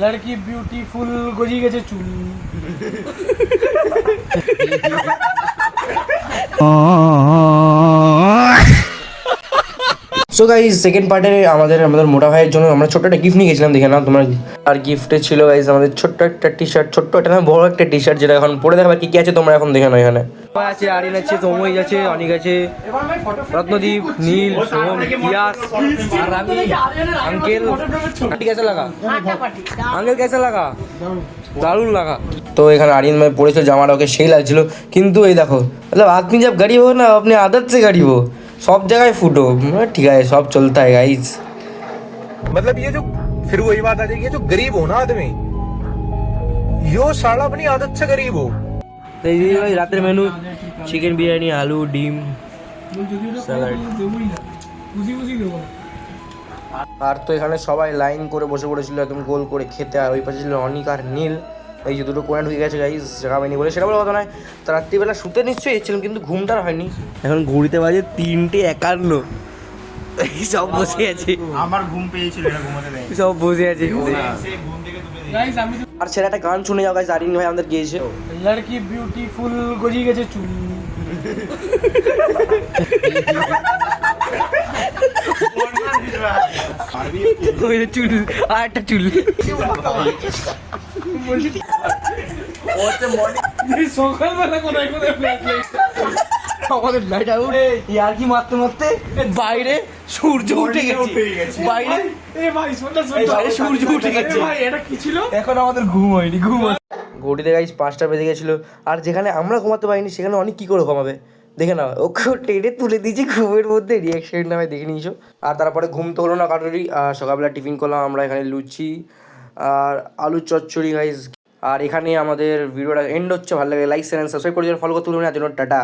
লড়কি beautiful গজিয়ে গেছে চুল। সো গাইজ সেকেন্ড পার্টে আমাদের মোটা ভাইয়ের জন্য আমরা ছোট্ট একটা গিফট নিয়ে গেছিলাম, দেখে নাও তোমরা। আর গিফটে ছিল গাইজ আমাদের ছোট্ট একটা টি শার্ট, ছোট্ট একটা না বড় একটা টি শার্ট, যেটা এখন পরে দেখাবে কি কি আছে তোমরা এখন দেখে নাও। এখানে আছে আরিন আছে, তময় আছে, অনিক আছে, রত্নদীপ, নীল, সোহম, ইয়াস আর আমি। अंकल कैसा लगा? अंकल कैसा लगा? दारुण लगा। তো এখানে আরিয়ান ভাই পরেছিল জামাটা, ওকে সেই লাগছিল। কিন্তু এই দেখো मतलब आदमी जब गरीब हो ना अपने आदत से गरीब हो, सब जगह फूटो ठीक है, सब चलता है गाइज। मतलब ये जो फिर वही बात आ जाएगी, जो गरीब हो ना आदमी, यो साला अपनी आदत से गरीब हो। तो ये भाई रातेर मेनू चिकेन बिरियानी, आलू, ডিম, স্যালাড। আর তো এখানে সবাই লাইন করে বসে পড়েছিল একদম গোল করে খেতে। আর ওই পাশে ছিল অনিক আর নীল, এই যে দুটো কোয়ান্ট হয়ে গেছে গাইজ, জায়গা পাইনি বলে, সেটা বলে কথা নয়। তো রাত্রিবেলা শুতে নিশ্চয়ই এসেছিলাম কিন্তু ঘুমটা আর হয়নি। এখন ঘড়িতে বাজে 3:51, সব বসে আছে। আমার ঘুম পেয়েছিল, এটা ঘুমাতে দেয়। সব বসে আছে। আর ছেলে একটা গান শুনে যাও গাইজ, আরিয়ান ভাই আমাদের গিয়েছে। লড়কি বিউটিফুল গজিয়ে গেছে চুল। চুল আর একটা চুল সকালবেলা কোথায় কোথায় আমাদের লাইট আউট ইয়ার কি মারতে মারতে বাইরে সূর্য উঠে গেছে। বাইরে সূর্য উঠে গেছে। এটা কি ছিল? এখন আমাদের ঘুম হয়নি, ঘুম ঘড়িতে গাইজ 5টা বেজে গেছিলো। আর যেখানে আমরা ঘুমাতে পারিনি সেখানে অনেক কী করে ঘুমাবে দেখে নাও, ওকে টেনে তুলে দিয়েছি ঘুমের মধ্যে, রিয়াকশনটা আমি দেখে নিয়েছো। আর তারপরে ঘুম তো হলো না কারোরই। আর সকালবেলা টিফিন করলাম আমরা এখানে লুচি আর আলু চচ্চড়ি গাইজ। আর এখানে আমাদের ভিডিওটা এন্ড হচ্ছে। ভালো লাগে লাইক শেয়ার সাবস্ক্রাইব করে ফলো করতে ভুলবেন না। জন্য টাটা।